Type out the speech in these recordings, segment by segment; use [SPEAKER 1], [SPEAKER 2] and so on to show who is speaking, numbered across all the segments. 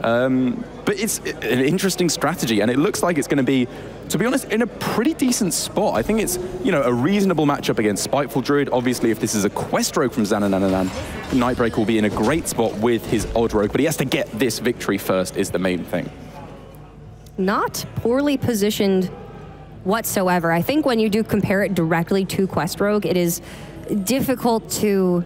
[SPEAKER 1] But it's an interesting strategy, and it looks like it's going to be, to be honest, in a pretty decent spot. I think it's, you know, a reasonable matchup against Spiteful Druid. Obviously, if this is a Quest Rogue from Zananananan, Nightbreaker will be in a great spot with his Odd Rogue, but he has to get this victory first is the main thing.
[SPEAKER 2] Not poorly positioned whatsoever. I think when you do compare it directly to Quest Rogue, it is difficult to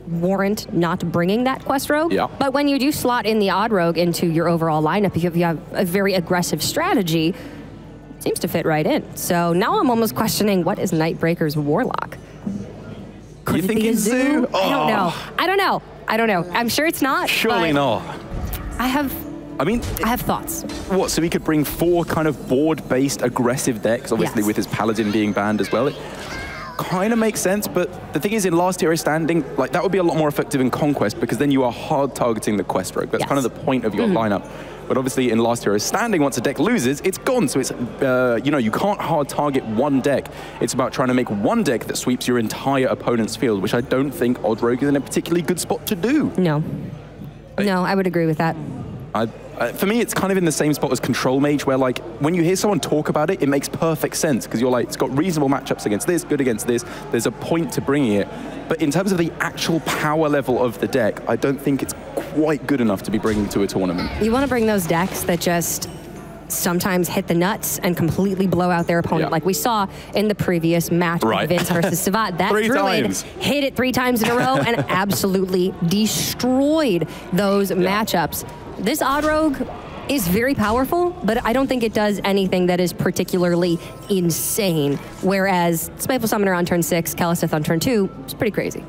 [SPEAKER 2] warrant not bringing that Quest Rogue.
[SPEAKER 1] Yeah.
[SPEAKER 2] But when you do slot in the Odd Rogue into your overall lineup, if you have a very aggressive strategy, it seems to fit right in. So now I'm almost questioning, what is Nightbreaker's Warlock? Could
[SPEAKER 1] you think it's Zoo?
[SPEAKER 2] Oh. I don't know. I'm sure it's not.
[SPEAKER 1] Surely not.
[SPEAKER 2] I have thoughts.
[SPEAKER 1] What, so he could bring 4 kind of board-based aggressive decks, obviously with his Paladin being banned as well. It kind of makes sense, but the thing is, in Last Hero Standing, like, that would be a lot more effective in Conquest because then you are hard targeting the Quest Rogue. That's kind of the point of your lineup. But obviously in Last Hero Standing, once a deck loses, it's gone. So it's, you know, you can't hard target one deck. It's about trying to make one deck that sweeps your entire opponent's field, which I don't think Odd Rogue is in a particularly good spot to do.
[SPEAKER 2] No. No, I would agree with that.
[SPEAKER 1] For me, it's kind of in the same spot as Control Mage, where, like, when you hear someone talk about it, it makes perfect sense, because you're like, it's got reasonable matchups against this, good against this, there's a point to bringing it. But in terms of the actual power level of the deck, I don't think it's quite good enough to be bringing to a tournament. You
[SPEAKER 2] want to bring those decks that just sometimes hit the nuts and completely blow out their opponent, like we saw in the previous match with Vince versus Savat. That Druid hit it 3 times in a row and absolutely destroyed those matchups. This Odd Rogue is very powerful, but I don't think it does anything that is particularly insane. Whereas Spiteful Summoner on turn 6, Kalistith on turn 2 is pretty crazy.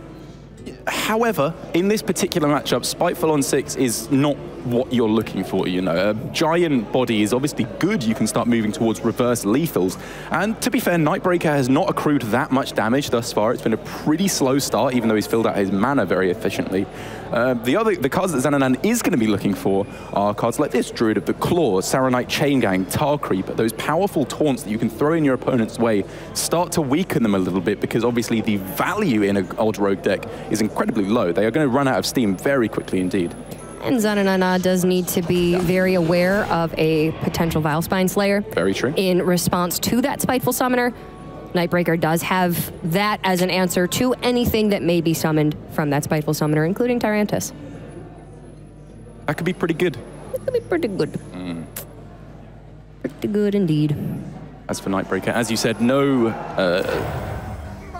[SPEAKER 1] However, in this particular matchup, Spiteful on 6 is not what you're looking for, you know. A giant body is obviously good. You can start moving towards reverse lethals. And to be fair, Nightbreaker has not accrued that much damage thus far. It's been a pretty slow start, even though he's filled out his mana very efficiently. The cards that Zananananan is going to be looking for are cards like this, Druid of the Claw, Saronite Chain Gang, Tar Creeper. Those powerful taunts that you can throw in your opponent's way start to weaken them a little bit, because obviously the value in an Odd Rogue deck is incredibly low. They are going to run out of steam very quickly indeed.
[SPEAKER 2] And Zananananan does need to be very aware of a potential Vilespine Slayer.
[SPEAKER 1] Very true.
[SPEAKER 2] In response to that Spiteful Summoner, Nightbreaker does have that as an answer to anything that may be summoned from that Spiteful Summoner, including Tyrantus.
[SPEAKER 1] That could be pretty good.
[SPEAKER 2] It could be pretty good. Pretty good indeed.
[SPEAKER 1] As for Nightbreaker, as you said, no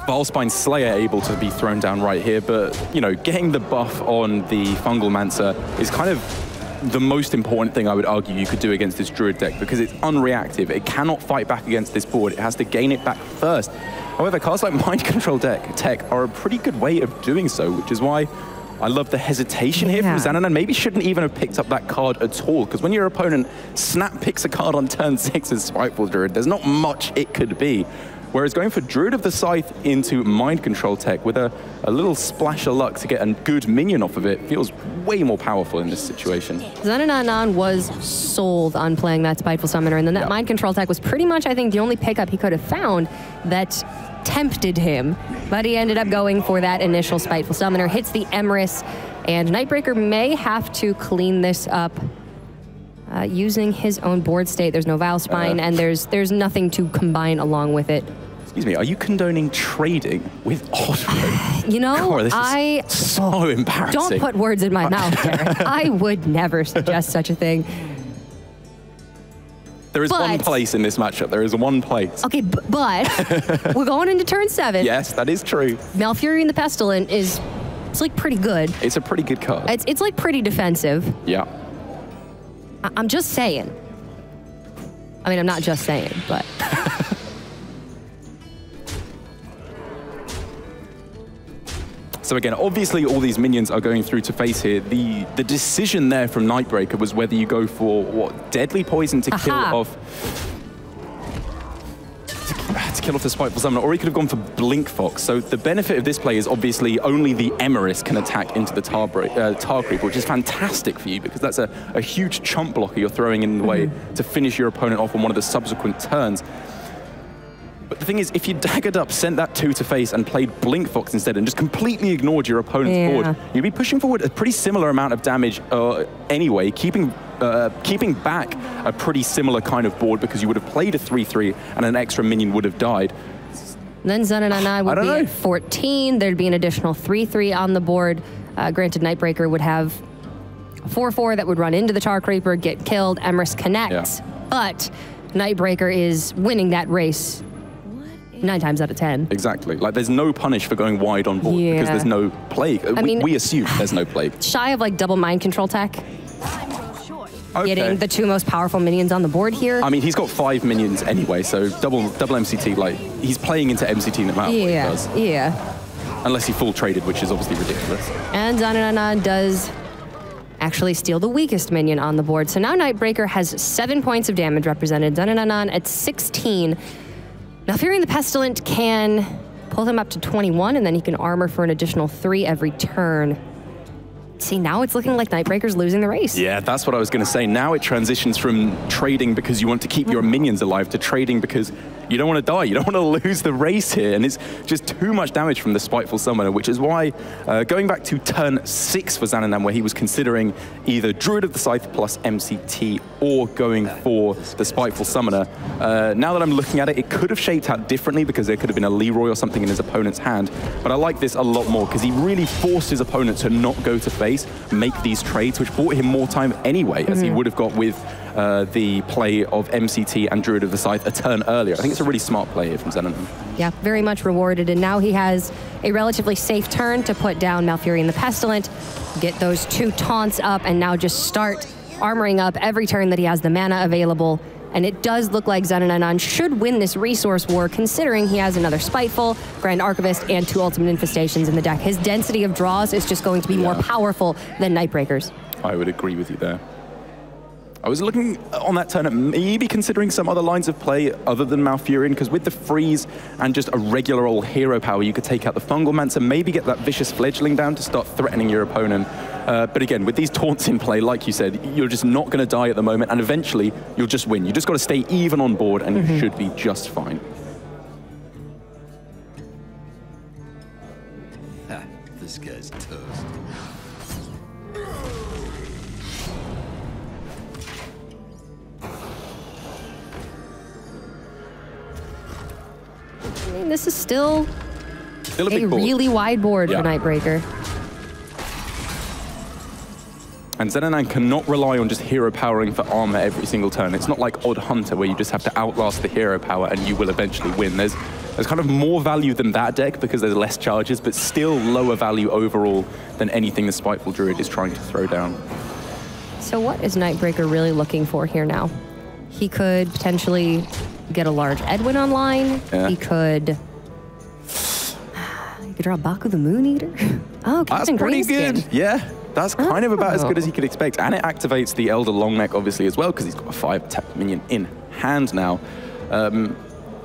[SPEAKER 1] Vilespine Slayer able to be thrown down right here, but, you know, getting the buff on the Fungal Mancer is kind of the most important thing I would argue you could do against this Druid deck, because it's unreactive. It cannot fight back against this board. It has to gain it back first. However, cards like Mind Control Tech are a pretty good way of doing so, which is why I love the hesitation here from Zananananan. Maybe shouldn't even have picked up that card at all, because when your opponent snap picks a card on turn 6 as Spiteful Druid, there's not much it could be. Whereas going for Druid of the Scythe into Mind Control Tech with a little splash of luck to get a good minion off of it feels way more powerful in this situation.
[SPEAKER 2] Zananananan was sold on playing that Spiteful Summoner, and then that Mind Control Tech was pretty much, I think, the only pickup he could have found that tempted him. But he ended up going for that initial Spiteful Summoner, hits the Emrys, and Nightbreaker may have to clean this up using his own board state. There's no Vilespine, and there's nothing to combine along with it.
[SPEAKER 1] Excuse me, are you condoning trading with Odd Rogue?
[SPEAKER 2] You know,
[SPEAKER 1] this is so embarrassing.
[SPEAKER 2] Don't put words in my mouth, Derek. I would never suggest such a thing.
[SPEAKER 1] There is one place in this matchup. There is one place.
[SPEAKER 2] Okay, but we're going into turn 7.
[SPEAKER 1] Yes, that is true.
[SPEAKER 2] Malfurion the Pestilent it's like pretty good.
[SPEAKER 1] It's a pretty good card.
[SPEAKER 2] It's like pretty defensive.
[SPEAKER 1] Yeah.
[SPEAKER 2] I'm just saying. I mean, I'm not just saying, but.
[SPEAKER 1] So again, obviously all these minions are going through to face here. The decision there from Nightbreaker was whether you go for, what, Deadly Poison to kill off... to kill off the Spiteful Summoner, or he could have gone for Blink Fox. So the benefit of this play is obviously only the Emrys can attack into the Tar Creeper, which is fantastic for you, because that's a huge chump blocker you're throwing in the way to finish your opponent off on one of the subsequent turns. But the thing is, if you daggered up, sent that 2 to face, and played Blink Fox instead, and just completely ignored your opponent's board, you'd be pushing forward a pretty similar amount of damage anyway, keeping back a pretty similar kind of board because you would have played a 3-3 and an extra minion would have died.
[SPEAKER 2] Then Zananananan would be at 14. There'd be an additional 3-3 on the board. Granted, Nightbreaker would have 4-4 that would run into the Tar Creeper, get killed, Emrys connects. But Nightbreaker is winning that race 9 times out of 10.
[SPEAKER 1] Exactly. Like, there's no punish for going wide on board because there's no plague. I mean, we assume there's no plague.
[SPEAKER 2] Shy of like double mind control tech. Getting the 2 most powerful minions on the board here.
[SPEAKER 1] I mean, he's got 5 minions anyway, so double MCT, like, he's playing into MCT no matter what he does. Unless he full traded, which is obviously ridiculous.
[SPEAKER 2] And Zananananan does actually steal the weakest minion on the board. So now Nightbreaker has 7 points of damage represented. Zananananan at 16. Malfurion the Pestilent can pull him up to 21, and then he can armor for an additional 3 every turn. See, now it's looking like Nightbreaker's losing the race. Yeah,
[SPEAKER 1] that's what I was going to say. Now it transitions from trading because you want to keep your minions alive to trading because you don't want to die. You don't want to lose the race here. And it's just too much damage from the Spiteful Summoner, which is why going back to turn 6 for Zananananan, where he was considering either Druid of the Scythe plus MCT or going for the Spiteful Summoner. Now that I'm looking at it, it could have shaped out differently because there could have been a Leroy or something in his opponent's hand. But I like this a lot more because he really forced his opponent to not go to face, make these trades, which bought him more time anyway, as he would have got with the play of MCT and Druid of the Scythe a turn earlier. I think it's a really smart play here from Zananananan.
[SPEAKER 2] Yeah, very much rewarded, and now he has a relatively safe turn to put down Malfurion the Pestilent, get those 2 taunts up, and now just start armoring up every turn that he has the mana available. And it does look like Zananananan should win this resource war, considering he has another Spiteful, Grand Archivist, and 2 Ultimate Infestations in the deck. His density of draws is just going to be more powerful than Nightbreaker's.
[SPEAKER 1] I would agree with you there. I was looking on that turn at maybe considering some other lines of play other than Malfurion, because with the freeze and just a regular old hero power, you could take out the Fungal Mancer, maybe get that Vicious Fledgling down to start threatening your opponent. But again, with these taunts in play, like you said, you're just not going to die at the moment, and eventually you'll just win. You just got to stay even on board, and you should be just fine.
[SPEAKER 3] This guy's toast.
[SPEAKER 2] I mean, this is still
[SPEAKER 1] a
[SPEAKER 2] really wide board for Nightbreaker.
[SPEAKER 1] And Zananananan cannot rely on just hero powering for armor every single turn. It's not like Odd Hunter where you just have to outlast the hero power and you will eventually win. There's kind of more value than that deck because there's less charges, but still lower value overall than anything the Spiteful Druid is trying to throw down.
[SPEAKER 2] So what is Nightbreaker really looking for here now? He could potentially get a large Edwin online. He could draw Baku the Moon Eater. Oh,
[SPEAKER 1] that's pretty good. Yeah. That's kind of about as good as he could expect. And it activates the Elder Longneck, obviously, as well, because he's got a 5-tap minion in hand now. And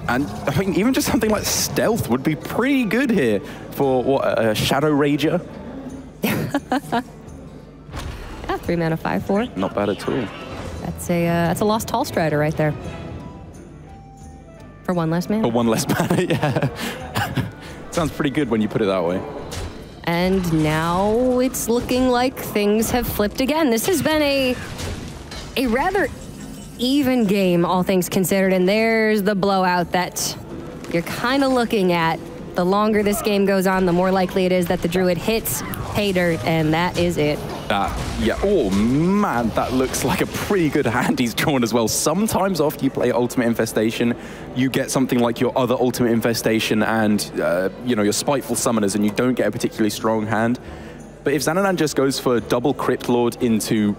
[SPEAKER 1] I mean, even just something like Stealth would be pretty good here for, what, a Shadow Rager?
[SPEAKER 2] Yeah, 3 mana, 5/4.
[SPEAKER 1] Not bad at all.
[SPEAKER 2] That's a Lost Tall Strider right there. For 1 less mana?
[SPEAKER 1] For 1 less mana, yeah. Sounds pretty good when you put it that way.
[SPEAKER 2] And now it's looking like things have flipped again. This has been a rather even game, all things considered, and there's the blowout that you're kind of looking at. The longer this game goes on, the more likely it is that the Druid hits pay dirt, and that is it.
[SPEAKER 1] Yeah, oh man, that looks like a pretty good hand he's drawn as well. Sometimes after you play Ultimate Infestation, you get something like your other Ultimate Infestation and you know, your Spiteful Summoners, and you don't get a particularly strong hand. But if Zananananan just goes for double Crypt Lord into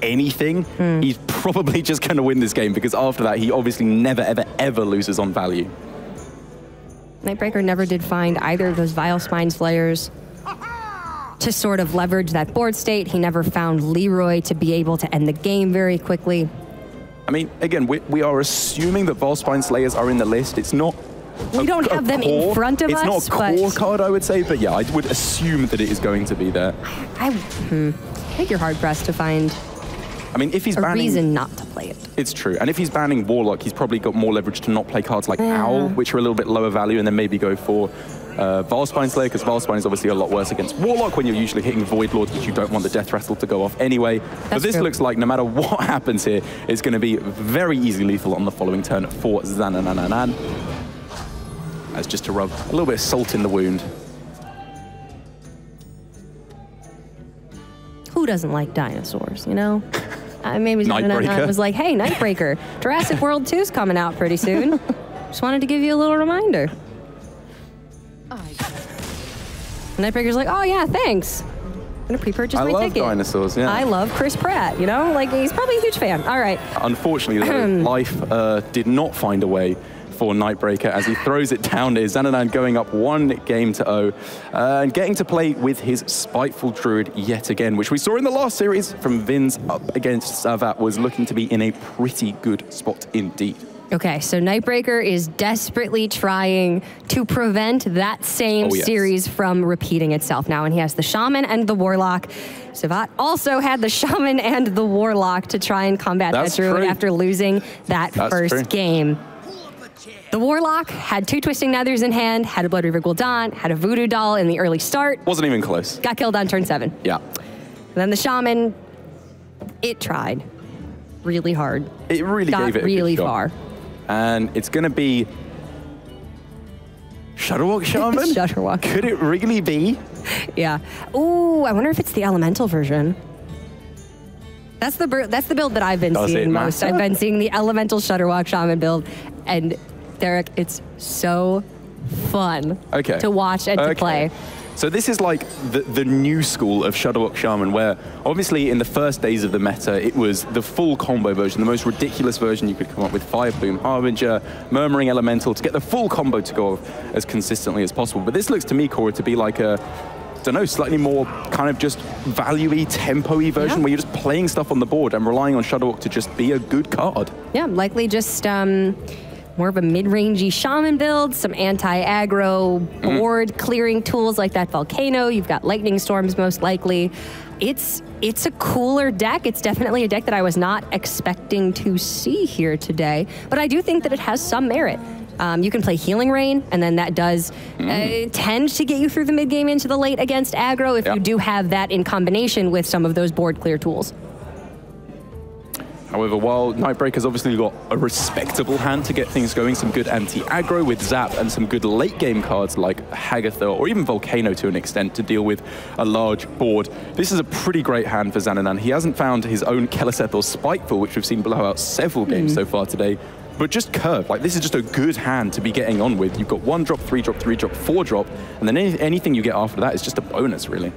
[SPEAKER 1] anything, he's probably just going to win this game, because after that, he obviously never, ever, ever loses on value.
[SPEAKER 2] Nightbreaker never did find either of those Vile Spine Slayers to sort of leverage that board state. He never found Leroy to be able to end the game very quickly.
[SPEAKER 1] I mean, again, we are assuming that Vile Spine Slayers are in the list. It's not...
[SPEAKER 2] We don't have them in front of us.
[SPEAKER 1] It's not a core card, I would say, but yeah, I would assume that it is going to be there.
[SPEAKER 2] I think you're hard-pressed to find
[SPEAKER 1] I mean, if he's banning...
[SPEAKER 2] A reason not to play it.
[SPEAKER 1] It's true. And if he's banning Warlock, he's probably got more leverage to not play cards like Owl, which are a little bit lower value, and then maybe go for Valspine Slayer, because Valspine is obviously a lot worse against Warlock when you're usually hitting Void Lord, which you don't want the Death Rattle to go off anyway. But this looks like no matter what happens here, it's going to be very easy lethal on the following turn for Zananananan. As just to rub a little bit of salt in the wound.
[SPEAKER 2] Who doesn't like dinosaurs, you know? Maybe
[SPEAKER 1] Nightbreaker
[SPEAKER 2] was like, hey, Nightbreaker, Jurassic World 2's coming out pretty soon. Just wanted to give you a little reminder. Nightbreaker's like, oh yeah, thanks. I'm gonna pre-purchase my ticket.
[SPEAKER 1] I love dinosaurs, yeah.
[SPEAKER 2] I love Chris Pratt, you know? Like, he's probably a huge fan. All right.
[SPEAKER 1] Unfortunately, though, life did not find a way for Nightbreaker as he throws it down. Zananan going up 1-0 and getting to play with his Spiteful Druid yet again, which we saw in the last series from Vin's up against Savat, was looking to be in a pretty good spot indeed.
[SPEAKER 2] Okay, so Nightbreaker is desperately trying to prevent that same series from repeating itself now, and he has the Shaman and the Warlock. Savat also had the Shaman and the Warlock to try and combat that Druid after losing that first game. The Warlock had 2 Twisting Nethers in hand, had a Blood Reaver Gul'dan, had a Voodoo Doll in the early start.
[SPEAKER 1] Wasn't even close.
[SPEAKER 2] Got killed on turn 7.
[SPEAKER 1] Yeah.
[SPEAKER 2] And then the Shaman, it tried really hard.
[SPEAKER 1] It really gave it a
[SPEAKER 2] really
[SPEAKER 1] good shot.
[SPEAKER 2] far.
[SPEAKER 1] And it's going to be Shudderwock Shaman?
[SPEAKER 2] Shudderwock.
[SPEAKER 1] Could it really be?
[SPEAKER 2] Yeah. Ooh, I wonder if it's the Elemental version. That's the build that I've been seeing most. I've been seeing the Elemental Shudderwock Shaman build, and Derek, it's so fun to watch and to play.
[SPEAKER 1] So this is like the new school of Shudderwock Shaman, where obviously in the first days of the meta, it was the full combo version, the most ridiculous version you could come up with. Fire Plume, Harbinger, Murmuring Elemental, to get the full combo to go off as consistently as possible. But this looks to me, Cora, to be like a, I don't know, slightly more kind of just value-y, tempo-y version, where you're just playing stuff on the board and relying on Shudderwock to just be a good card. Yeah,
[SPEAKER 2] likely just more of a mid-rangey Shaman build, some anti-aggro board clearing tools like that Volcano. You've got Lightning Storms most likely. It's a cooler deck. It's definitely a deck that I was not expecting to see here today, but I do think that it has some merit. You can play Healing Rain, and then that does tend to get you through the mid-game into the late against aggro if you do have that in combination with some of those board clear tools.
[SPEAKER 1] However, while Nightbreaker's obviously got a respectable hand to get things going, some good anti-aggro with Zap, and some good late-game cards like Hagatha or even Volcano to an extent to deal with a large board, this is a pretty great hand for Zananan. He hasn't found his own Keleseth or Spiteful, which we've seen blow out several games so far today, but just curve. Like, this is just a good hand to be getting on with. You've got 1-drop, 3-drop, 3-drop, 4-drop, and then anything you get after that is just a bonus, really.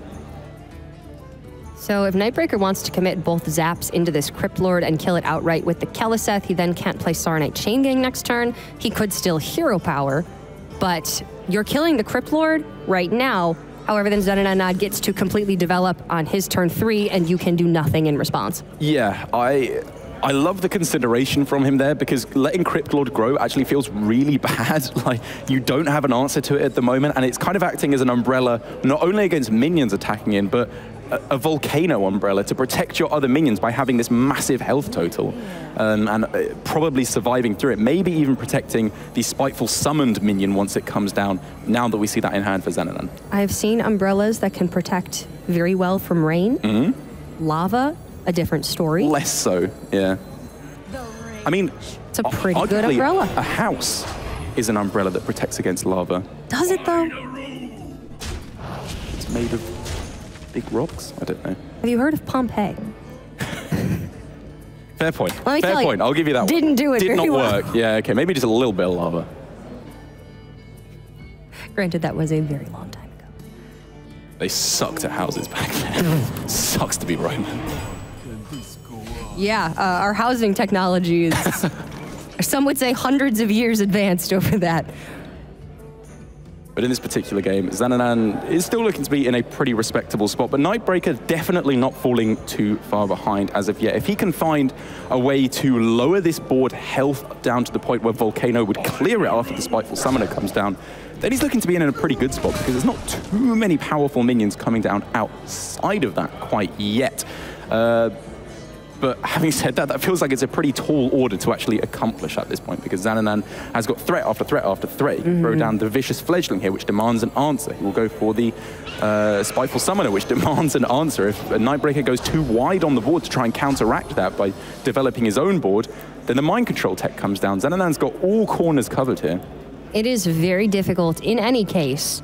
[SPEAKER 2] So if Nightbreaker wants to commit both Zaps into this Crypt Lord and kill it outright with the Keleseth, he then can't play Saronite Chain Gang next turn. He could still Hero Power, but you're killing the Crypt Lord right now. However, then Zananananan gets to completely develop on his turn 3, and you can do nothing in response.
[SPEAKER 1] Yeah, I love the consideration from him there, because letting Crypt Lord grow actually feels really bad. Like, you don't have an answer to it at the moment, and it's kind of acting as an umbrella, not only against minions attacking in, but a Volcano umbrella to protect your other minions by having this massive health total and probably surviving through it. Maybe even protecting the Spiteful summoned minion once it comes down, now that we see that in hand for Zananan.
[SPEAKER 2] I've seen umbrellas that can protect very well from rain. Lava, a different story.
[SPEAKER 1] Less so, yeah. I mean,
[SPEAKER 2] it's a pretty good umbrella.
[SPEAKER 1] A house is an umbrella that protects against lava.
[SPEAKER 2] Does it though?
[SPEAKER 1] It's made of big rocks? I don't know.
[SPEAKER 2] Have you heard of Pompeii?
[SPEAKER 1] Fair point. Fair point. I'll give you that one.
[SPEAKER 2] Didn't do it
[SPEAKER 1] Did not
[SPEAKER 2] very well.
[SPEAKER 1] work. Yeah, okay. Maybe just a little bit of lava.
[SPEAKER 2] Granted, that was a very long time ago.
[SPEAKER 1] They sucked at houses back then. Sucks to be Roman.
[SPEAKER 2] Yeah, our housing technology is, some would say, hundreds of years advanced over that.
[SPEAKER 1] But in this particular game, Zananan is still looking to be in a pretty respectable spot, but Nightbreaker definitely not falling too far behind as of yet. If he can find a way to lower this board health down to the point where Volcano would clear it after the Spiteful Summoner comes down, then he's looking to be in a pretty good spot, because there's not too many powerful minions coming down outside of that quite yet. But having said that, that feels like it's a pretty tall order to actually accomplish at this point, because Zanananan has got threat after threat after threat. Throw down the Vicious Fledgling here, which demands an answer. He will go for the Spiteful Summoner, which demands an answer. If a Nightbreaker goes too wide on the board to try and counteract that by developing his own board, then the Mind Control tech comes down. Zananan's got all corners covered here.
[SPEAKER 2] It is very difficult, in any case,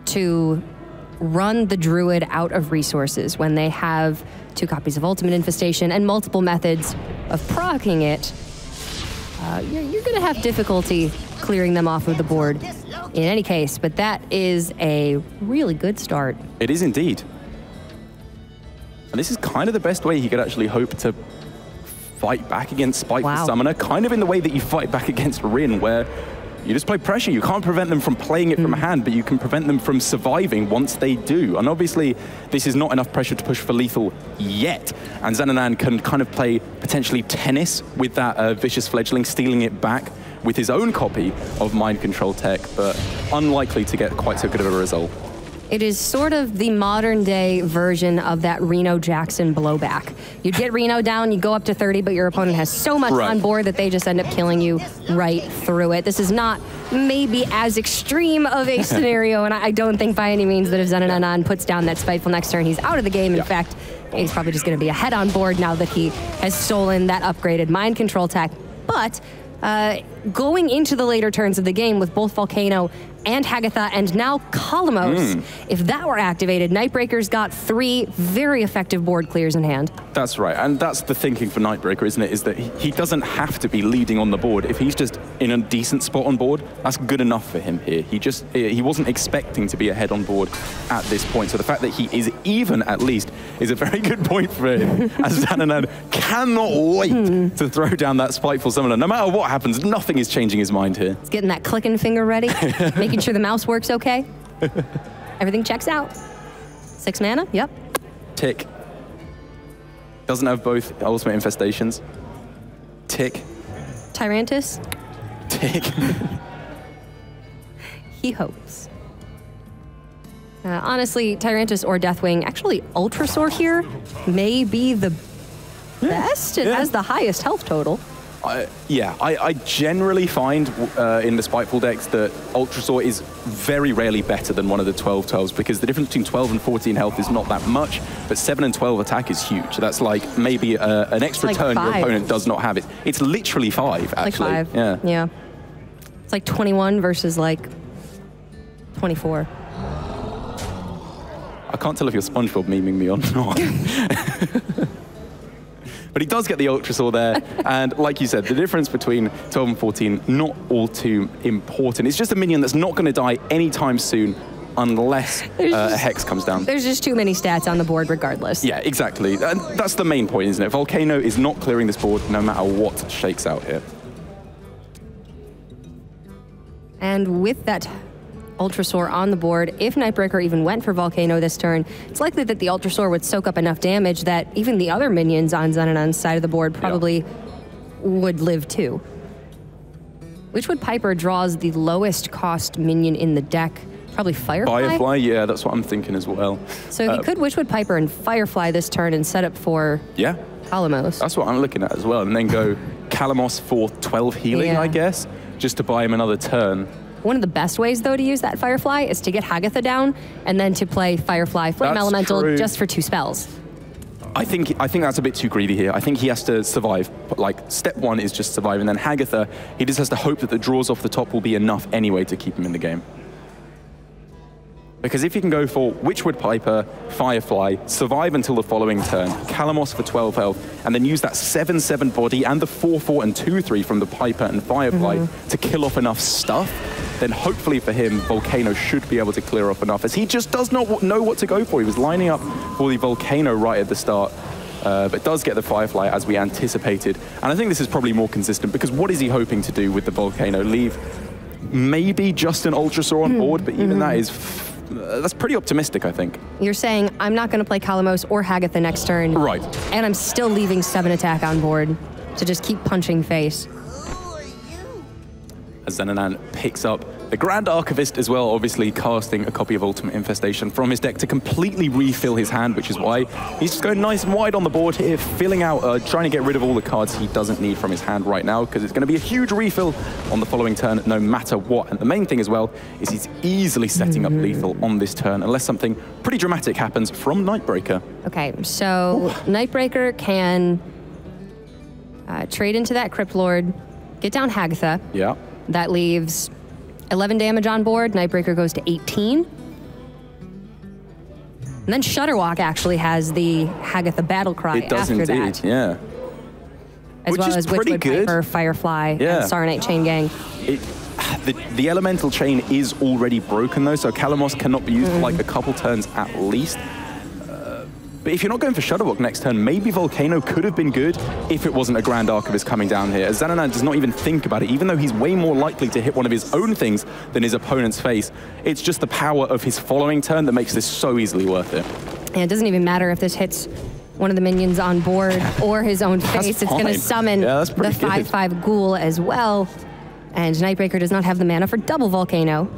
[SPEAKER 2] to run the Druid out of resources when they have 2 copies of Ultimate Infestation and multiple methods of proccing it. You're going to have difficulty clearing them off of the board in any case, but that is a really good start.
[SPEAKER 1] It is indeed. And this is kind of the best way he could actually hope to fight back against Spiteful Summoner, kind of in the way that you fight back against Rin, where you just play pressure. You can't prevent them from playing it from hand, but you can prevent them from surviving once they do. And obviously, this is not enough pressure to push for lethal yet. And Zanananan can kind of play potentially tennis with that Vicious Fledgling, stealing it back with his own copy of Mind Control tech, but unlikely to get quite so good of a result.
[SPEAKER 2] It is sort of the modern day version of that Reno Jackson blowback. You get Reno down, you go up to 30, but your opponent has so much on board that they just end up killing you right through it. This is not maybe as extreme of a scenario, and I don't think by any means that if Zanananan puts down that Spiteful next turn, he's out of the game. In fact, he's probably just going to be ahead on board now that he has stolen that upgraded Mind Control tech. But going into the later turns of the game with both Volcano and Hagatha and now Kalamos, if that were activated, Nightbreaker's got 3 very effective board clears in hand.
[SPEAKER 1] That's right, and that's the thinking for Nightbreaker, isn't it? Is that he doesn't have to be leading on the board. If he's just in a decent spot on board, that's good enough for him here. He wasn't expecting to be ahead on board at this point, so the fact that he is even at least is a very good point for him, as Zanananan cannot wait to throw down that Spiteful Summoner. No matter what happens, nothing is changing his mind here.
[SPEAKER 2] He's getting that clicking finger ready, making sure the mouse works okay. Everything checks out. 6 mana, yep.
[SPEAKER 1] Tick. Doesn't have both Ultimate Infestations. Tick.
[SPEAKER 2] Tyrantus.
[SPEAKER 1] Tick.
[SPEAKER 2] He hopes. Honestly, Tyrantus or Deathwing, actually Ultrasaur here may be the best. It has the highest health total.
[SPEAKER 1] I generally find in the Spiteful decks that Ultrasaur is very rarely better than one of the 12/12s, because the difference between 12 and 14 health is not that much, but 7 and 12 attack is huge. That's like maybe an extra
[SPEAKER 2] like
[SPEAKER 1] turn
[SPEAKER 2] 5.
[SPEAKER 1] Your opponent does not have. It's literally 5, actually.
[SPEAKER 2] Like 5. Yeah. It's like 21 versus like 24.
[SPEAKER 1] I can't tell if you're SpongeBob memeing me or not. But he does get the Ultrasaur there, and like you said, the difference between 12 and 14, not all too important. It's just a minion that's not going to die anytime soon unless a Hex comes down.
[SPEAKER 2] There's just too many stats on the board regardless.
[SPEAKER 1] Yeah, exactly. And that's the main point, isn't it? Volcano is not clearing this board no matter what shakes out here.
[SPEAKER 2] And with that Ultrasaur on the board, if Nightbreaker even went for Volcano this turn, it's likely that the Ultrasaur would soak up enough damage that even the other minions on Zananan's side of the board probably would live too. Witchwood Piper draws the lowest cost minion in the deck, probably Firefly?
[SPEAKER 1] Firefly, yeah, that's what I'm thinking as well.
[SPEAKER 2] So he could Witchwood Piper and Firefly this turn and set up for Kalamos.
[SPEAKER 1] That's what I'm looking at as well, and then go Kalamos for 12 healing, I guess, just to buy him another turn.
[SPEAKER 2] One of the best ways, though, to use that Firefly is to get Hagatha down and then to play Firefly Flame Elemental just for 2 spells.
[SPEAKER 1] I think that's a bit too greedy here. I think he has to survive. Like, step 1 is just survive, and then Hagatha, he just has to hope that the draws off the top will be enough anyway to keep him in the game. Because if you can go for Witchwood Piper, Firefly, survive until the following turn, Kalamos for 12 health, and then use that 7/7 body and the 4/4 and 2/3 from the Piper and Firefly to kill off enough stuff, then hopefully for him, Volcano should be able to clear off enough, as he just does not know what to go for. He was lining up for the Volcano right at the start, but does get the Firefly as we anticipated. And I think this is probably more consistent, because what is he hoping to do with the Volcano? Leave maybe just an Ultrasaur on board, but even that is... that's pretty optimistic, I think. You're saying, I'm not going to play Kalamos or Hagatha next turn. Right. And I'm still leaving 7 attack on board to just keep punching face. As Zanananan picks up The Grand Archivist as well, obviously casting a copy of Ultimate Infestation from his deck to completely refill his hand, which is why he's just going nice and wide on the board here, filling out, trying to get rid of all the cards he doesn't need from his hand right now, because it's going to be a huge refill on the following turn, no matter what. And the main thing as well is he's easily setting up lethal on this turn, unless something pretty dramatic happens from Nightbreaker.
[SPEAKER 2] Okay, so Nightbreaker can trade into that Crypt Lord, get down Hagatha.
[SPEAKER 1] Yeah.
[SPEAKER 2] That leaves 11 damage on board. Nightbreaker goes to 18. And then Shudderwalk actually has the Hagatha battle cry
[SPEAKER 1] It does
[SPEAKER 2] after
[SPEAKER 1] indeed,
[SPEAKER 2] that.
[SPEAKER 1] yeah.
[SPEAKER 2] As
[SPEAKER 1] Which
[SPEAKER 2] well
[SPEAKER 1] is
[SPEAKER 2] as
[SPEAKER 1] pretty
[SPEAKER 2] Witchwood
[SPEAKER 1] good.
[SPEAKER 2] Piper, Firefly,
[SPEAKER 1] Yeah.
[SPEAKER 2] and Sarnate Chain Gang.
[SPEAKER 1] The elemental chain is already broken though, so Kalamos cannot be used for like a couple turns at least. But if you're not going for Shudderwalk next turn, maybe Volcano could have been good if it wasn't a Grand Archivist coming down here. As Zanananan does not even think about it, even though he's way more likely to hit one of his own things than his opponent's face. It's just the power of his following turn that makes this so easily worth it.
[SPEAKER 2] And it doesn't even matter if this hits one of the minions on board or his own face. It's going to summon the 5/5 Ghoul as well. And Nightbreaker does not have the mana for double Volcano.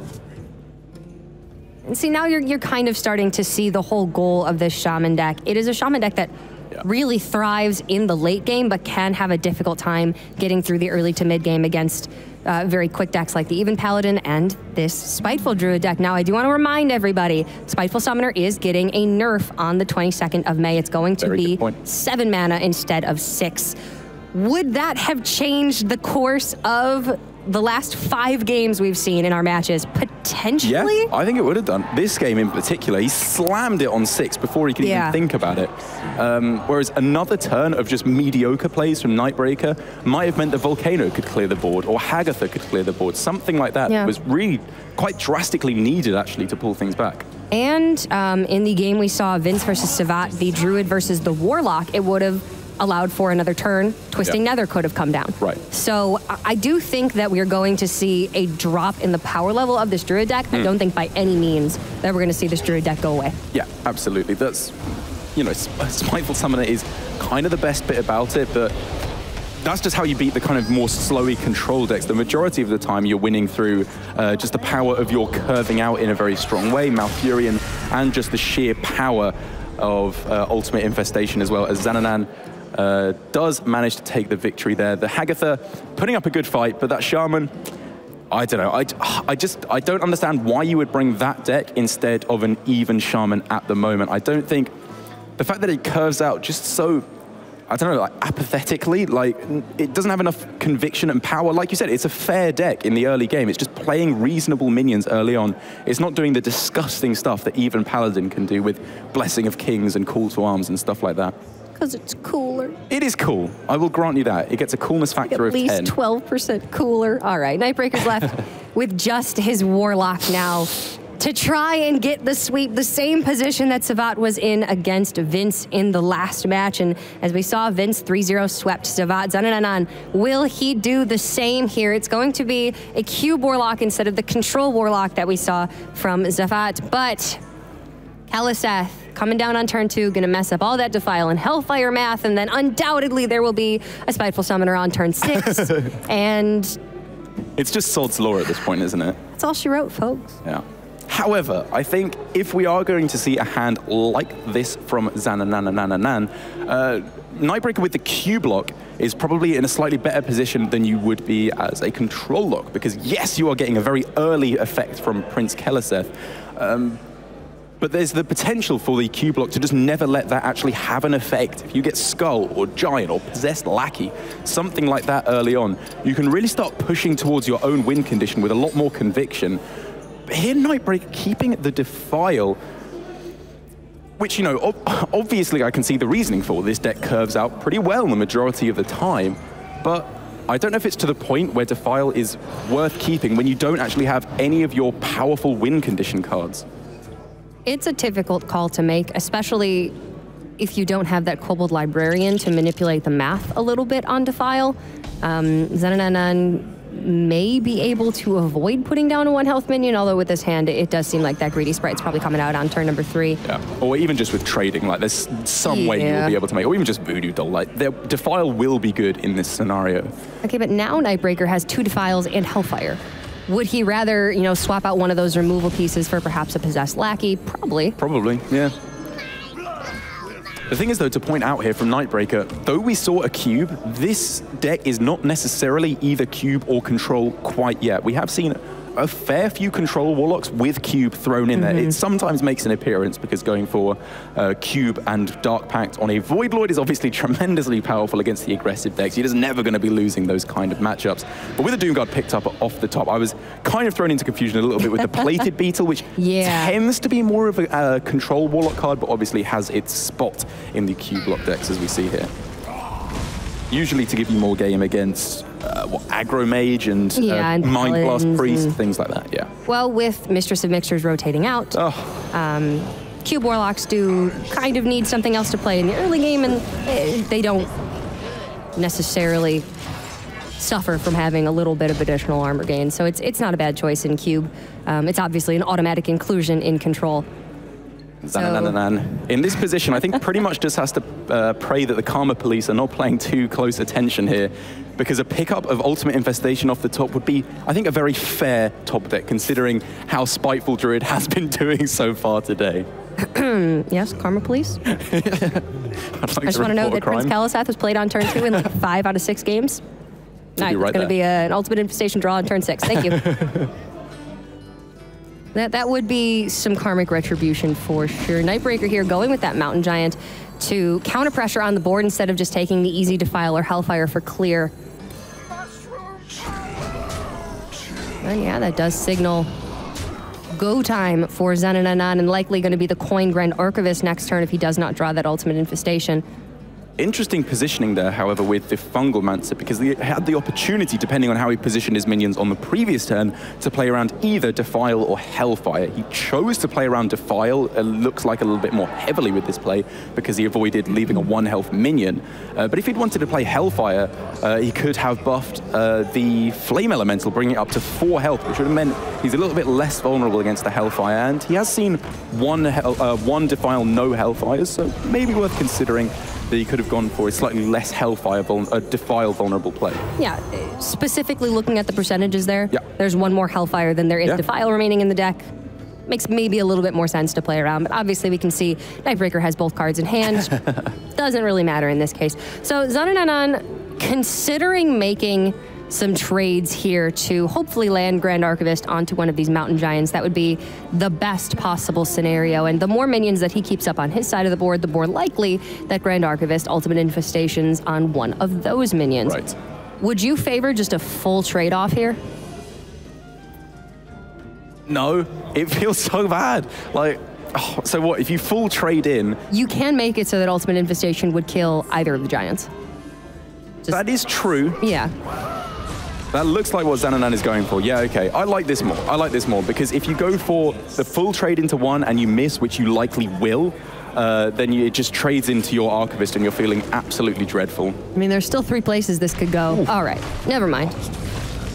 [SPEAKER 2] And see, now you're kind of starting to see the whole goal of this Shaman deck. It is a Shaman deck that really thrives in the late game, but can have a difficult time getting through the early to mid game against very quick decks like the Even Paladin and this Spiteful Druid deck. Now, I do want to remind everybody, Spiteful Summoner is getting a nerf on the 22nd of May. It's going to be 7 mana instead of 6. Would that have changed the course of the last 5 games we've seen in our matches? Potentially?
[SPEAKER 1] Yeah, I think it would have done. This game in particular, he slammed it on 6 before he could even think about it. Whereas another turn of just mediocre plays from Nightbreaker might have meant that Volcano could clear the board, or Hagatha could clear the board. Something like that was really quite drastically needed, actually, to pull things back.
[SPEAKER 2] And in the game we saw Vince versus Savat, the Druid versus the Warlock, it would have allowed for another turn. Twisting Nether could have come down.
[SPEAKER 1] Right.
[SPEAKER 2] So I do think that we're going to see a drop in the power level of this Druid deck. I don't think by any means that we're going to see this Druid deck go away.
[SPEAKER 1] Yeah, absolutely. That's, you know, Spiteful Summoner is kind of the best bit about it, but that's just how you beat the kind of more slowly controlled decks. The majority of the time you're winning through just the power of your curving out in a very strong way, Malfurion, and just the sheer power of Ultimate Infestation as well. As Zanananan does manage to take the victory there. The Hagatha putting up a good fight, but that Shaman, I don't know. I don't understand why you would bring that deck instead of an even Shaman at the moment. I don't think the fact that it curves out just so, I don't know, like apathetically, like it doesn't have enough conviction and power. Like you said, it's a fair deck in the early game. It's just playing reasonable minions early on. It's not doing the disgusting stuff that even Paladin can do with Blessing of Kings and Call to Arms and stuff like that.
[SPEAKER 2] Because it's cooler.
[SPEAKER 1] It is cool. I will grant you that. It gets a coolness factor of 10.
[SPEAKER 2] At least 12% cooler. All right, Nightbreaker's left with just his Warlock now to try and get the sweep, the same position that Savat was in against Vince in the last match. And as we saw, Vince 3-0 swept Savat. Zanananan, will he do the same here? It's going to be a Cube Warlock instead of the Control Warlock that we saw from Savat. But Kaliseth coming down on turn 2, gonna mess up all that Defile and Hellfire math, and then undoubtedly there will be a Spiteful Summoner on turn 6. And
[SPEAKER 1] it's just sod's law at this point, isn't it?
[SPEAKER 2] that's all she wrote, folks.
[SPEAKER 1] Yeah. However, I think if we are going to see a hand like this from Zananananan, Nightbreaker with the Cube Lock is probably in a slightly better position than you would be as a Control Lock, because yes, you are getting a very early effect from Prince Kaliseth, but there's the potential for the Cube Lock to just never let that actually have an effect. If you get Skull or Giant or Possessed Lackey, something like that early on, you can really start pushing towards your own win condition with a lot more conviction. But here, Nightbreaker keeping the Defile, which, you know, obviously I can see the reasoning for. This deck curves out pretty well the majority of the time, but I don't know if it's to the point where Defile is worth keeping when you don't actually have any of your powerful win condition cards.
[SPEAKER 2] It's a difficult call to make, especially if you don't have that Kobold Librarian to manipulate the math a little bit on Defile. Zanananan may be able to avoid putting down a 1-health minion, although with this hand, it does seem like that Greedy Sprite's probably coming out on turn number 3.
[SPEAKER 1] Yeah, or even just with trading, like there's some way you'll be able to make, or even just Voodoo Doll, like Defile will be good in this scenario.
[SPEAKER 2] Okay, but now Nightbreaker has 2 Defiles and Hellfire. Would he rather, you know, swap out one of those removal pieces for perhaps a possessed lackey? Probably.
[SPEAKER 1] Probably, yeah. The thing is, though, to point out here from Nightbreaker, though we saw a cube, this deck is not necessarily either cube or control quite yet. We have seen a fair few control warlocks with cube thrown in there. It sometimes makes an appearance because going for cube and Dark Pact on a Voidlord is obviously tremendously powerful against the aggressive decks. You're just never going to be losing those kind of matchups. But with the Doomguard picked up off the top, I was kind of thrown into confusion a little bit with the Plated Beetle, which tends to be more of a control warlock card, but obviously has its spot in the cube block decks as we see here. Usually to give you more game against aggro mage and mind blast priest, things like that. Yeah.
[SPEAKER 2] Well, with Mistress of Mixtures rotating out, cube warlocks do kind of need something else to play in the early game, and they don't necessarily suffer from having a little bit of additional armor gain. So it's not a bad choice in cube. It's obviously an automatic inclusion in control.
[SPEAKER 1] Zananananan. In this position, I think pretty much just has to pray that the Karma Police are not playing too close attention here, because a pickup of Ultimate Infestation off the top would be, I think, a very fair top deck, considering how Spiteful Druid has been doing so far today.
[SPEAKER 2] Yes, Karma Police.
[SPEAKER 1] I
[SPEAKER 2] just want to know that Prince Kalasath was played on turn 2 in like 5 out of 6 games. Nice. It's going to be an Ultimate Infestation draw on turn 6. Thank you. That would be some karmic retribution for sure. Nightbreaker here going with that Mountain Giant to counter pressure on the board instead of just taking the easy Defile or Hellfire for clear. And yeah, that does signal go time for Zananananan, and likely going to be the Coin Grand Archivist next turn if he does not draw that Ultimate Infestation.
[SPEAKER 1] Interesting positioning there, however, with the Fungal Mancer, because he had the opportunity, depending on how he positioned his minions on the previous turn, to play around either Defile or Hellfire. He chose to play around Defile, looks like a little bit more heavily with this play, because he avoided leaving a 1-health minion. But if he'd wanted to play Hellfire, he could have buffed the Flame Elemental, bringing it up to 4 health, which would have meant he's a little bit less vulnerable against the Hellfire, and he has seen one Defile, no Hellfires, so maybe worth considering that he could have gone for a slightly less Hellfire, Defile vulnerable play. Yeah,
[SPEAKER 2] specifically looking at the percentages there, there's one more Hellfire than there is Defile remaining in the deck. Makes maybe a little bit more sense to play around, but obviously we can see Nightbreaker has both cards in hand. Doesn't really matter in this case. So Zanananan considering making some trades here to hopefully land Grand Archivist onto one of these Mountain Giants. That would be the best possible scenario, and the more minions that he keeps up on his side of the board, the more likely that Grand Archivist Ultimate Infestations on one of those minions.
[SPEAKER 1] Right.
[SPEAKER 2] Would you favor just a full trade-off here?
[SPEAKER 1] No, it feels so bad. Like, oh, so what, if you full trade in?
[SPEAKER 2] You can make it so that Ultimate Infestation would kill either of the Giants.
[SPEAKER 1] That is true.
[SPEAKER 2] Yeah.
[SPEAKER 1] That looks like what Zanananan is going for. Yeah, okay. I like this more. I like this more, because if you go for the full trade into one and you miss, which you likely will, then it just trades into your Archivist and you're feeling absolutely dreadful.
[SPEAKER 2] I mean, there's still 3 places this could go. Ooh. All right, never mind.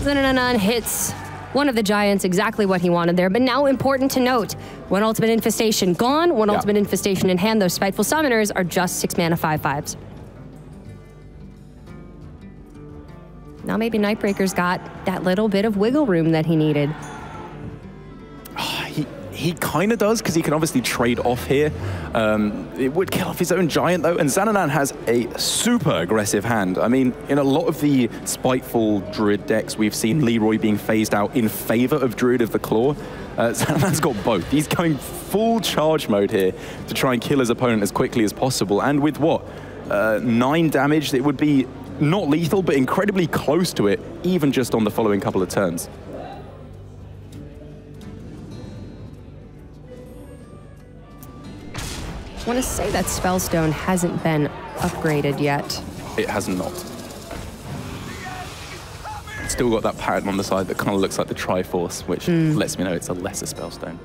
[SPEAKER 2] Zanananan hits one of the Giants, exactly what he wanted there, but now important to note, one Ultimate Infestation gone, one Ultimate Infestation in hand. Those Spiteful Summoners are just 6 mana 5/5s. Now maybe Nightbreaker's got that little bit of wiggle room that he needed.
[SPEAKER 1] He kind of does, because he can obviously trade off here. It would kill off his own Giant, though, and Zanananan has a super aggressive hand. I mean, in a lot of the Spiteful Druid decks, we've seen Leroy being phased out in favor of Druid of the Claw. Zananan's got both. He's going full charge mode here to try and kill his opponent as quickly as possible, and with what? 9 damage, it would be not lethal, but incredibly close to it, even just on the following couple of turns.
[SPEAKER 2] I want to say that Spellstone hasn't been upgraded yet.
[SPEAKER 1] It has not. It's still got that pattern on the side that kind of looks like the Triforce, which lets me know it's a lesser Spellstone.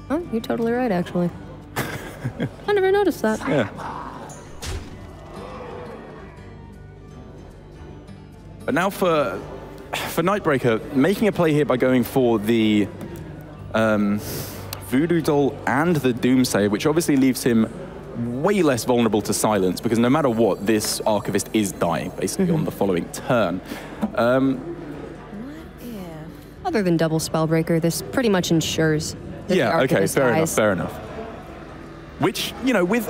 [SPEAKER 2] Oh, you're totally right, actually. I never noticed that.
[SPEAKER 1] Yeah. But now for Nightbreaker, making a play here by going for the Voodoo Doll and the Doomsayer, which obviously leaves him way less vulnerable to silence, because no matter what, this Archivist is dying, basically, on the following turn.
[SPEAKER 2] Other than double Spellbreaker, this pretty much ensures that
[SPEAKER 1] Yeah,
[SPEAKER 2] the
[SPEAKER 1] okay,
[SPEAKER 2] Arcanist
[SPEAKER 1] fair enough,
[SPEAKER 2] dies.
[SPEAKER 1] fair enough. Which, you know, with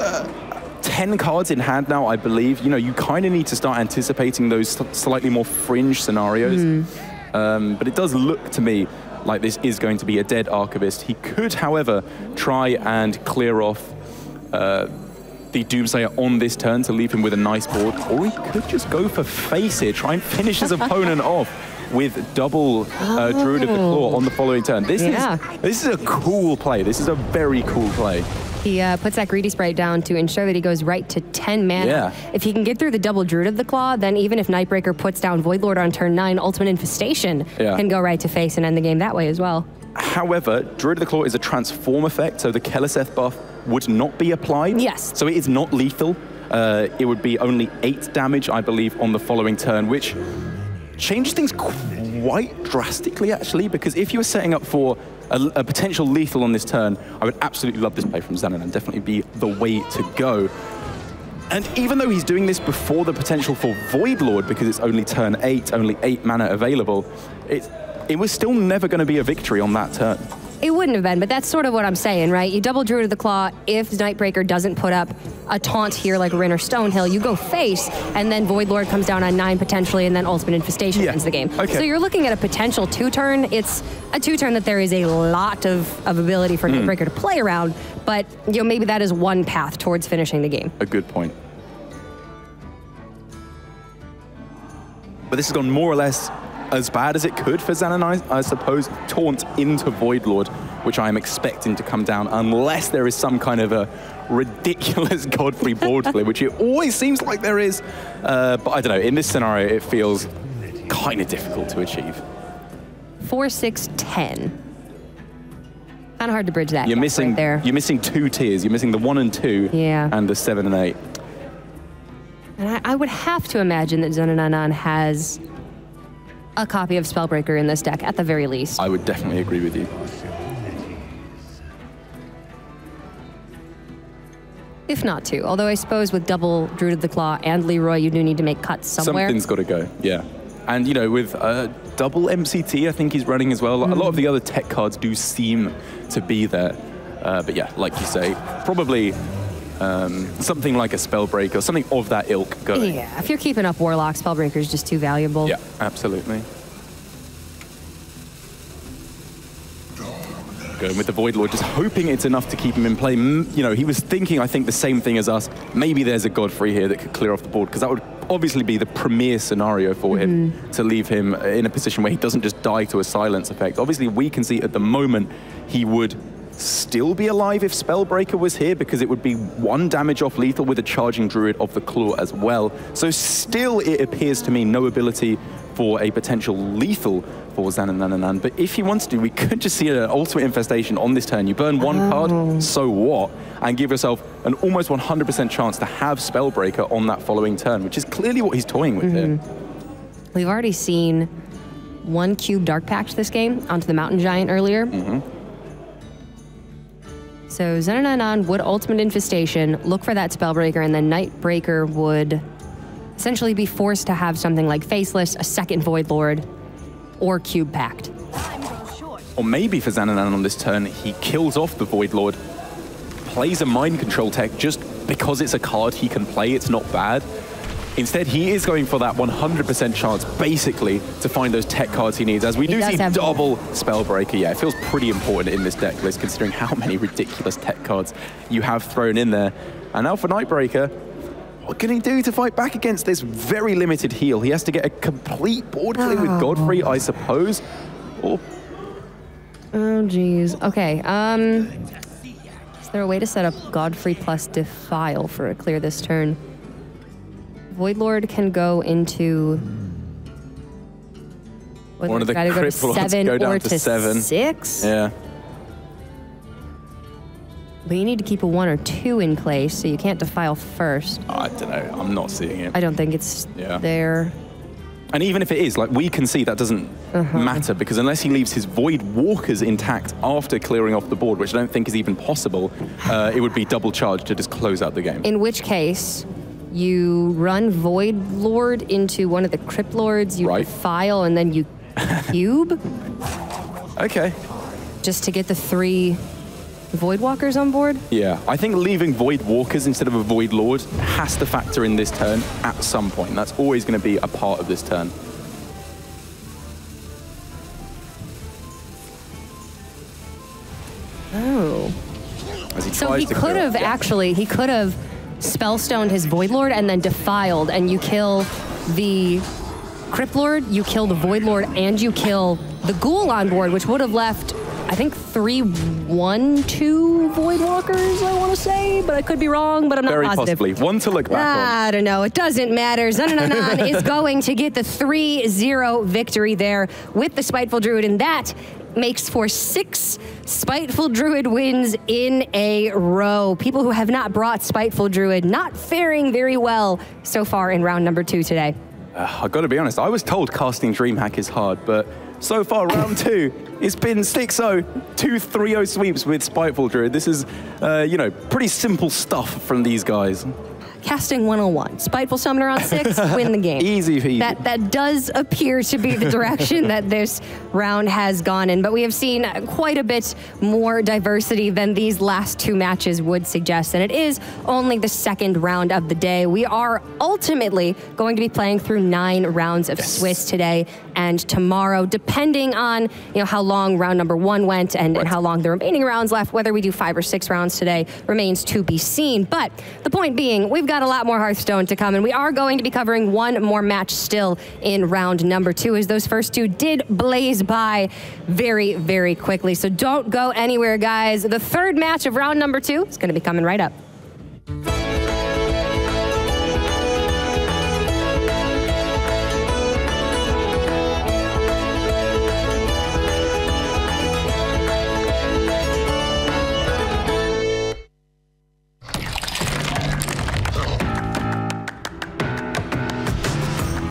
[SPEAKER 1] 10 cards in hand now, I believe, you know, you kind of need to start anticipating those slightly more fringe scenarios. But it does look to me like this is going to be a dead Archivist. He could, however, try and clear off the Doomsayer on this turn to leave him with a nice board, or he could just go for face here, try and finish his opponent off with double Druid of the Claw on the following turn. This is a cool play. This is a very cool play.
[SPEAKER 2] He puts that Greedy Sprite down to ensure that he goes right to 10 mana.
[SPEAKER 1] Yeah.
[SPEAKER 2] If he can get through the double Druid of the Claw, then even if Nightbreaker puts down Voidlord on turn 9, Ultimate Infestation can go right to face and end the game that way as well.
[SPEAKER 1] However, Druid of the Claw is a transform effect, so the Keleseth buff would not be applied.
[SPEAKER 2] Yes.
[SPEAKER 1] So it is not lethal. It would be only 8 damage, I believe, on the following turn, which changes things quite drastically, actually, because if you were setting up for a potential lethal on this turn, I would absolutely love this play from Zananananan, definitely be the way to go. And even though he's doing this before the potential for Voidlord, because it's only turn 8, only 8 mana available, it was still never going to be a victory on that turn.
[SPEAKER 2] It wouldn't have been, but that's sort of what I'm saying, right? You double Druid of the Claw. If Nightbreaker doesn't put up a taunt here like Rin or Stonehill, you go face, and then Voidlord comes down on 9 potentially, and then Ultimate Infestation ends the game.
[SPEAKER 1] Okay.
[SPEAKER 2] So you're looking at a potential 2-turn. It's a 2-turn that there is a lot of ability for Nightbreaker to play around, but you know, maybe that is one path towards finishing the game.
[SPEAKER 1] A good point. But this has gone more or less as bad as it could for Zananananan, I suppose. Taunt into Voidlord, which I am expecting to come down unless there is some kind of a ridiculous Godfrey board flip, which it always seems like there is. But I don't know, in this scenario, it feels kind of difficult to achieve.
[SPEAKER 2] 4, 6, 10. Kind of hard to bridge that.
[SPEAKER 1] You're missing
[SPEAKER 2] right there.
[SPEAKER 1] You're missing 2 tiers. You're missing the 1 and 2 and the 7 and 8.
[SPEAKER 2] And I would have to imagine that Zananananan has a copy of Spellbreaker in this deck, at the very least.
[SPEAKER 1] I would definitely agree with you.
[SPEAKER 2] If not 2. Although I suppose with double Druid of the Claw and Leroy, you do need to make cuts somewhere.
[SPEAKER 1] Something's got to go, yeah. And, you know, with double MCT, I think he's running as well. A lot of the other tech cards do seem to be there. But yeah, like you say, probably something like a Spellbreaker, something of that ilk going.
[SPEAKER 2] Yeah, if you're keeping up Warlock, Spellbreaker is just too valuable.
[SPEAKER 1] Yeah, absolutely. Going with the Voidlord, just hoping it's enough to keep him in play. You know, he was thinking, I think, the same thing as us. Maybe there's a Godfrey here that could clear off the board, because that would obviously be the premier scenario for him, to leave him in a position where he doesn't just die to a silence effect. Obviously, we can see at the moment he would still be alive if Spellbreaker was here, because it would be 1 damage off lethal with a charging Druid of the Claw as well. So still, it appears to me, no ability for a potential lethal for Zananananan. But if he wants to, we could just see an Ultimate Infestation on this turn. You burn 1 card, so what? And give yourself an almost 100% chance to have Spellbreaker on that following turn, which is clearly what he's toying with here.
[SPEAKER 2] We've already seen 1 cube Dark Pact this game onto the Mountain Giant earlier. So Zananananan would Ultimate Infestation, look for that Spellbreaker, and then Nightbreaker would essentially be forced to have something like Faceless, a second Voidlord, or Cube Pact.
[SPEAKER 1] Or maybe for Zananananan on this turn, he kills off the Voidlord, plays a Mind Control tech just because it's a card he can play, it's not bad. Instead, he is going for that 100% chance, basically, to find those tech cards he needs. As we do see double Spellbreaker, yeah, it feels pretty important in this deck list, considering how many ridiculous tech cards you have thrown in there. And now for Nightbreaker, what can he do to fight back against this very limited heal? He has to get a complete board clear with Godfrey, I suppose. Or...
[SPEAKER 2] Oh, geez. Okay, is there a way to set up Godfrey plus Defile for a clear this turn? Voidlord can go into...
[SPEAKER 1] One of the Crypt Lords go down to 7.
[SPEAKER 2] 6?
[SPEAKER 1] Yeah.
[SPEAKER 2] But you need to keep a 1 or 2 in place, so you can't Defile first.
[SPEAKER 1] I don't know. I'm not seeing it.
[SPEAKER 2] I don't think it's there.
[SPEAKER 1] And even if it is, like, we can see that doesn't matter, because unless he leaves his Void Walkers intact after clearing off the board, which I don't think is even possible, it would be double charged to just close out the game.
[SPEAKER 2] In which case, you run Voidlord into one of the Crypt Lords, you Defile, and then you cube?
[SPEAKER 1] Okay.
[SPEAKER 2] Just to get the 3 Void Walkers on board?
[SPEAKER 1] Yeah, I think leaving Void Walkers instead of a Void Lord has to factor in this turn at some point. That's always going to be a part of this turn.
[SPEAKER 2] Oh.
[SPEAKER 1] As he
[SPEAKER 2] So
[SPEAKER 1] tries
[SPEAKER 2] he
[SPEAKER 1] to
[SPEAKER 2] could
[SPEAKER 1] clear
[SPEAKER 2] have
[SPEAKER 1] up.
[SPEAKER 2] actually, he could have Spellstoned his Void Lord and then Defiled, and you kill the Crypt Lord, you kill the Void Lord, and you kill the Ghoul on board, which would have left, I think, 3/1/2 Void Walkers, I want to say, but I could be wrong, but I'm not
[SPEAKER 1] Very
[SPEAKER 2] positive.
[SPEAKER 1] possibly. One to look back on.
[SPEAKER 2] I don't know. It doesn't matter. Zananananan is going to get the 3-0 victory there with the Spiteful Druid, and that makes for 6 Spiteful Druid wins in a row. People who have not brought Spiteful Druid not faring very well so far in round number 2 today.
[SPEAKER 1] I've got to be honest, I was told casting DreamHack is hard, but so far, round 2, it's been 6-0, 2 3-0 sweeps with Spiteful Druid. This is, you know, pretty simple stuff from these guys.
[SPEAKER 2] Casting 101. Spiteful Summoner on 6, win the game.
[SPEAKER 1] Easy peasy.
[SPEAKER 2] That does appear to be the direction that this round has gone in, but we have seen quite a bit more diversity than these last 2 matches would suggest, and it is only the 2nd round of the day. We are ultimately going to be playing through 9 rounds of Swiss today and tomorrow, depending on how long round number 1 went and how long the remaining rounds left. Whether we do 5 or 6 rounds today remains to be seen, but the point being, we've got a lot more Hearthstone to come, and we are going to be covering 1 more match still in round number 2, as those first 2 did blaze by very, very quickly. So don't go anywhere, guys. The 3rd match of round number 2 is going to be coming right up.